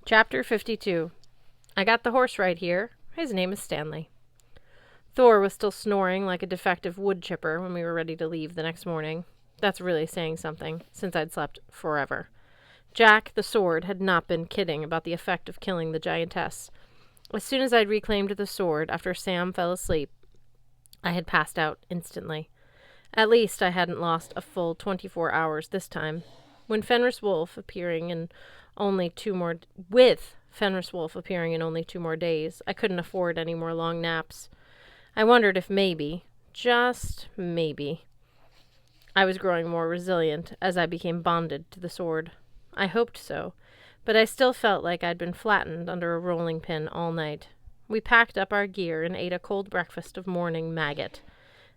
Chapter 52. I got the horse right here. His name is Stanley. Thor was still snoring like a defective wood chipper when we were ready to leave the next morning. That's really saying something, since I'd slept forever. Jack, the sword, had not been kidding about the effect of killing the giantess. As soon as I'd reclaimed the sword after Sam fell asleep, I had passed out instantly. At least I hadn't lost a full 24 hours this time. With Fenris Wolf appearing in only 2 more days, I couldn't afford any more long naps. I wondered if maybe, just maybe, I was growing more resilient as I became bonded to the sword. I hoped so, but I still felt like I'd been flattened under a rolling pin all night. We packed up our gear and ate a cold breakfast of morning maggot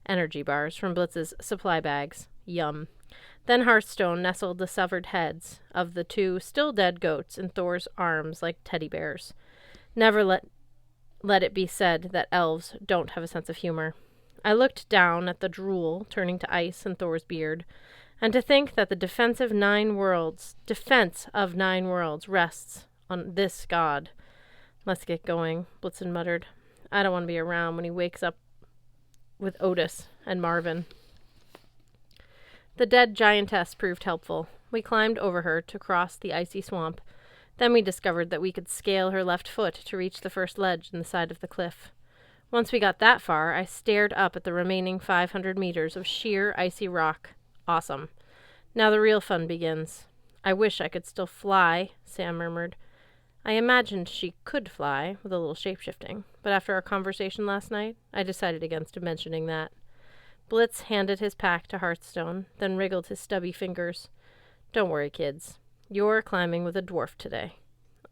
energy bars from Blitz's supply bags. Yum. Then Hearthstone nestled the severed heads of the 2 still dead goats in Thor's arms like teddy bears. Never let it be said that elves don't have a sense of humor. I looked down at the drool turning to ice in Thor's beard, and to think that the defense of 9 worlds rests on this god. Let's get going, Blitzen muttered. I don't want to be around when he wakes up with Otis and Marvin. The dead giantess proved helpful. We climbed over her to cross the icy swamp. Then we discovered that we could scale her left foot to reach the first ledge in the side of the cliff. Once we got that far, I stared up at the remaining 500 meters of sheer icy rock. Awesome. Now the real fun begins. I wish I could still fly, Sam murmured. I imagined she could fly with a little shape-shifting, but after our conversation last night, I decided against mentioning that. Blitz handed his pack to Hearthstone, then wriggled his stubby fingers. Don't worry, kids. You're climbing with a dwarf today.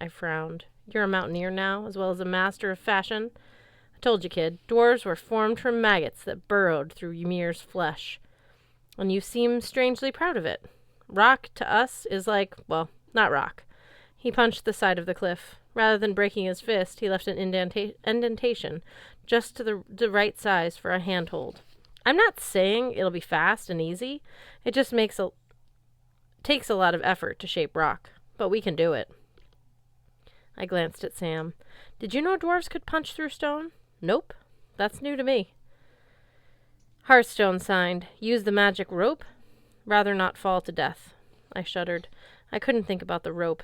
I frowned. You're a mountaineer now, as well as a master of fashion. I told you, kid, dwarves were formed from maggots that burrowed through Ymir's flesh. And you seem strangely proud of it. Rock, to us, is like, well, not rock. He punched the side of the cliff. Rather than breaking his fist, he left an indentation, just to the right size for a handhold. I'm not saying it'll be fast and easy. It just takes a lot of effort to shape rock. But we can do it. I glanced at Sam. Did you know dwarves could punch through stone? Nope. That's new to me. Hearthstone signed. Use the magic rope? Rather not fall to death. I shuddered. I couldn't think about the rope.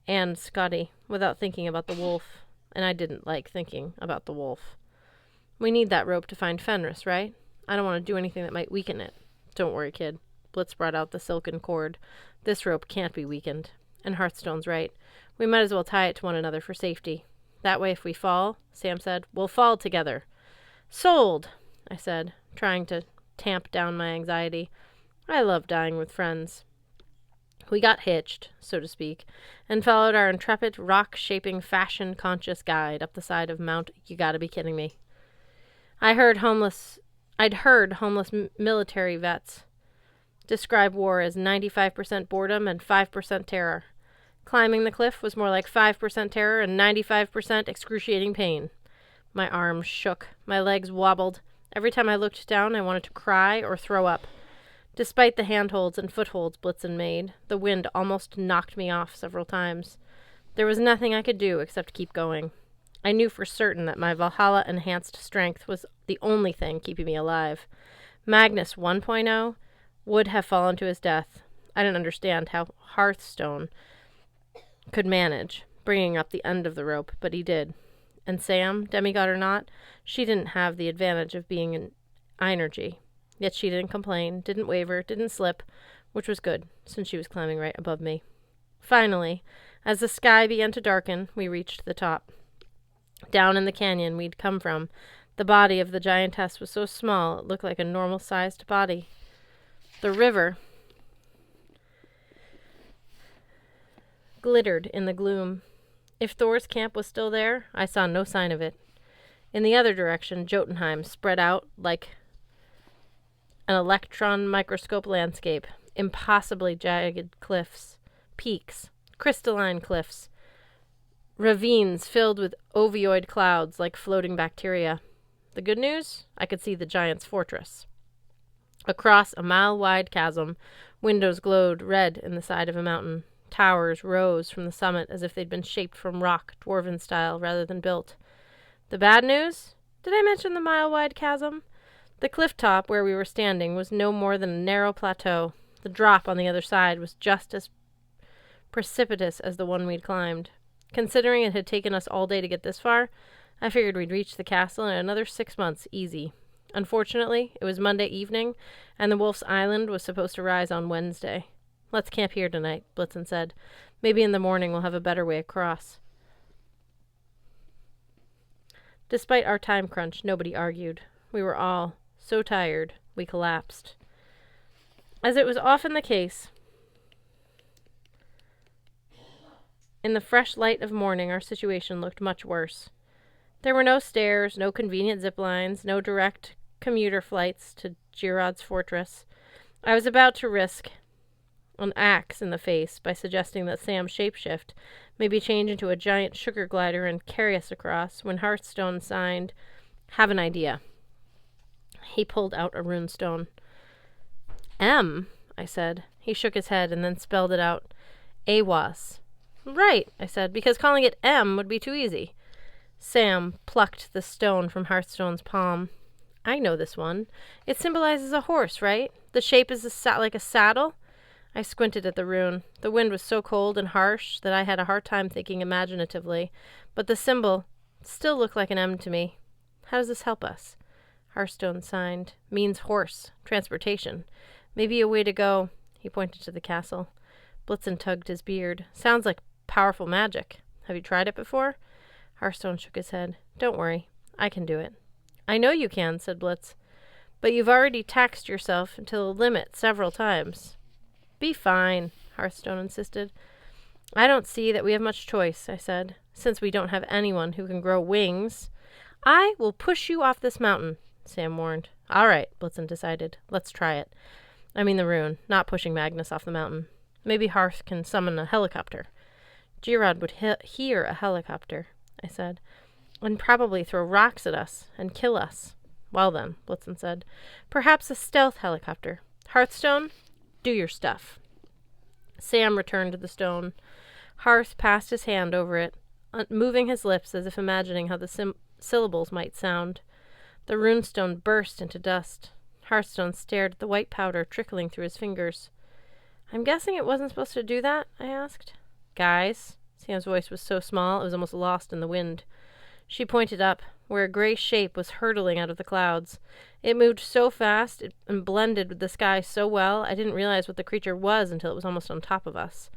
And Scotty, without thinking about the wolf. And I didn't like thinking about the wolf. We need that rope to find Fenris, right? I don't want to do anything that might weaken it. Don't worry, kid. Blitz brought out the silken cord. This rope can't be weakened. And Hearthstone's right. We might as well tie it to one another for safety. That way, if we fall, Sam said, we'll fall together. Sold, I said, trying to tamp down my anxiety. I love dying with friends. We got hitched, so to speak, and followed our intrepid, rock-shaping, fashion-conscious guide up the side of Mount You Gotta Be Kidding Me. I'd heard homeless military vets describe war as 95% boredom and 5% terror. Climbing the cliff was more like 5% terror and 95% excruciating pain. My arms shook. My legs wobbled. Every time I looked down, I wanted to cry or throw up. Despite the handholds and footholds Blitzen made, the wind almost knocked me off several times. There was nothing I could do except keep going. I knew for certain that my Valhalla-enhanced strength was the only thing keeping me alive. Magnus 1.0 would have fallen to his death. I didn't understand how Hearthstone could manage bringing up the end of the rope, but he did. And Sam, demigod or not, she didn't have the advantage of being an energy. Yet she didn't complain, didn't waver, didn't slip, which was good, since she was climbing right above me. Finally, as the sky began to darken, we reached the top. Down in the canyon we'd come from, the body of the giantess was so small it looked like a normal-sized body. The river glittered in the gloom. If Thor's camp was still there, I saw no sign of it. In the other direction, Jotunheim spread out like an electron microscope landscape, impossibly jagged cliffs, peaks, crystalline cliffs, ravines filled with ovoid clouds like floating bacteria. The good news? I could see the giant's fortress. Across a mile-wide chasm, windows glowed red in the side of a mountain. towers rose from the summit as if they'd been shaped from rock, dwarven style, rather than built. The bad news? Did I mention the mile-wide chasm? The cliff top where we were standing was no more than a narrow plateau. The drop on the other side was just as precipitous as the one we'd climbed. Considering it had taken us all day to get this far, I figured we'd reach the castle in another 6 months, easy. Unfortunately, it was Monday evening, and the Wolf's Island was supposed to rise on Wednesday. "Let's camp here tonight," Blitzen said. "Maybe in the morning we'll have a better way across." Despite our time crunch, nobody argued. We were all so tired, we collapsed. As it was often the case, in the fresh light of morning, our situation looked much worse. There were no stairs, no convenient zip lines, no direct commuter flights to Girod's fortress. I was about to risk an axe in the face by suggesting that Sam shapeshift, maybe change into a giant sugar glider and carry us across, when Hearthstone signed, "Have an idea." He pulled out a runestone. "M," I said. He shook his head and then spelled it out. "Awas." "Right," I said, "because calling it M would be too easy." Sam plucked the stone from Hearthstone's palm. "I know this one. It symbolizes a horse, right? The shape is like a saddle." I squinted at the rune. The wind was so cold and harsh that I had a hard time thinking imaginatively, but the symbol still looked like an M to me. "How does this help us?" Hearthstone signed. "Means horse. Transportation. Maybe a way to go." He pointed to the castle. Blitzen tugged his beard. "Sounds like powerful magic. Have you tried it before?" Hearthstone shook his head. "Don't worry. I can do it." "I know you can," said Blitz. "But you've already taxed yourself to the limit several times." "Be fine," Hearthstone insisted. "I don't see that we have much choice," I said, "since we don't have anyone who can grow wings." "I will push you off this mountain," Sam warned. "All right," Blitzen decided. "Let's try it. I mean the rune, not pushing Magnus off the mountain. Maybe Hearth can summon a helicopter." "Girod would hear a helicopter," I said, "and probably throw rocks at us and kill us." "Well then," Blitzen said, "perhaps a stealth helicopter. Hearthstone, do your stuff." Sam returned to the stone. Hearth passed his hand over it, moving his lips as if imagining how the syllables might sound. The runestone burst into dust. Hearthstone stared at the white powder trickling through his fingers. "I'm guessing it wasn't supposed to do that?" I asked. "Guys," Sam's voice was so small it was almost lost in the wind. She pointed up, where a gray shape was hurtling out of the clouds. It moved so fast and blended with the sky so well, I didn't realize what the creature was until it was almost on top of us.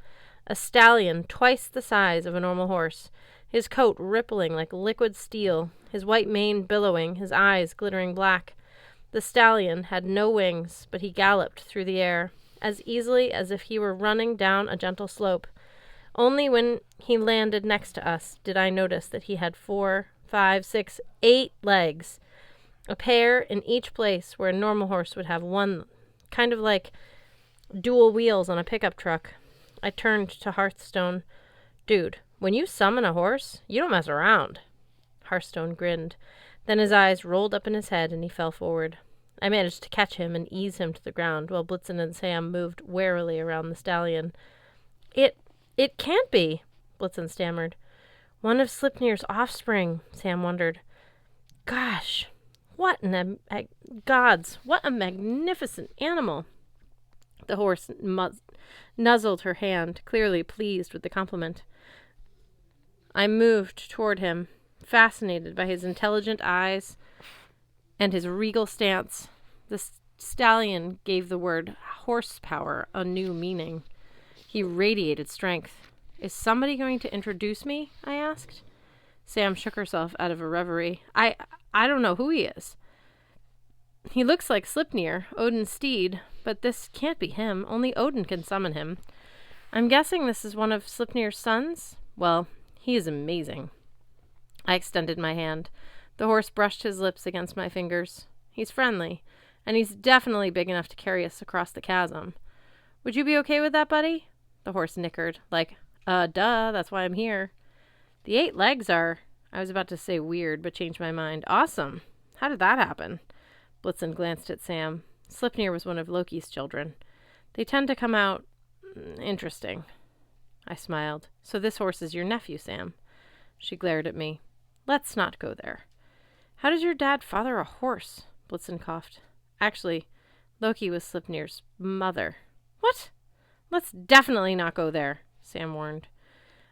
A stallion twice the size of a normal horse, his coat rippling like liquid steel, his white mane billowing, his eyes glittering black. The stallion had no wings, but he galloped through the air, as easily as if he were running down a gentle slope. Only when he landed next to us did I notice that he had 4, 5, 6, 8 legs, a pair in each place where a normal horse would have one, kind of like dual wheels on a pickup truck. I turned to Hearthstone. "Dude, when you summon a horse, you don't mess around." Hearthstone grinned. Then his eyes rolled up in his head and he fell forward. I managed to catch him and ease him to the ground while Blitzen and Sam moved warily around the stallion. It can't be," Blitzen stammered. "One of Slipnir's offspring," Sam wondered. "Gosh, what a magnificent animal." The horse nuzzled her hand, clearly pleased with the compliment. I moved toward him, fascinated by his intelligent eyes and his regal stance. The stallion gave the word horsepower a new meaning. He radiated strength. "Is somebody going to introduce me?" I asked. Sam shook herself out of a reverie. I don't know who he is. He looks like Slipnir, Odin's steed, but this can't be him. Only Odin can summon him. I'm guessing this is one of Slipnir's sons? Well, he is amazing." I extended my hand. The horse brushed his lips against my fingers. "He's friendly, and he's definitely big enough to carry us across the chasm. Would you be okay with that, buddy?" The horse nickered, like, duh, that's why I'm here." "The 8 legs are," I was about to say weird, but changed my mind. "Awesome. How did that happen?" Blitzen glanced at Sam. Slipnir was one of Loki's children. They tend to come out interesting. I smiled. So this horse is your nephew, Sam. She glared at me. Let's not go there. How does your dad father a horse? Blitzen coughed. Actually, Loki was Slipnir's mother. What? Let's definitely not go there, Sam warned.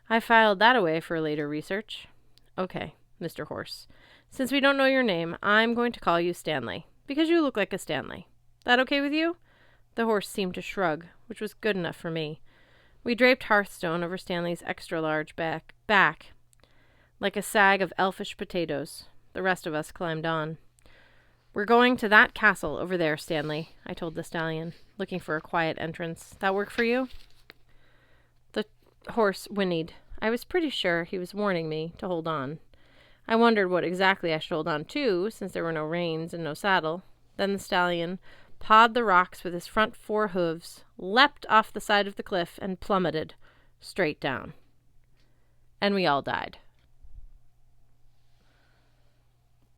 I filed that away for later research. Okay, Mr. Horse. Since we don't know your name, I'm going to call you Stanley, because you look like a Stanley. That okay with you? The horse seemed to shrug, which was good enough for me. We draped Hearthstone over Stanley's extra-large back, like a sag of elfish potatoes. The rest of us climbed on. We're going to that castle over there, Stanley, I told the stallion, looking for a quiet entrance. That work for you? The horse whinnied. I was pretty sure he was warning me to hold on. I wondered what exactly I should hold on to, since there were no reins and no saddle. Then the stallion pawed the rocks with his front 4 hooves, leapt off the side of the cliff, and plummeted straight down. And we all died.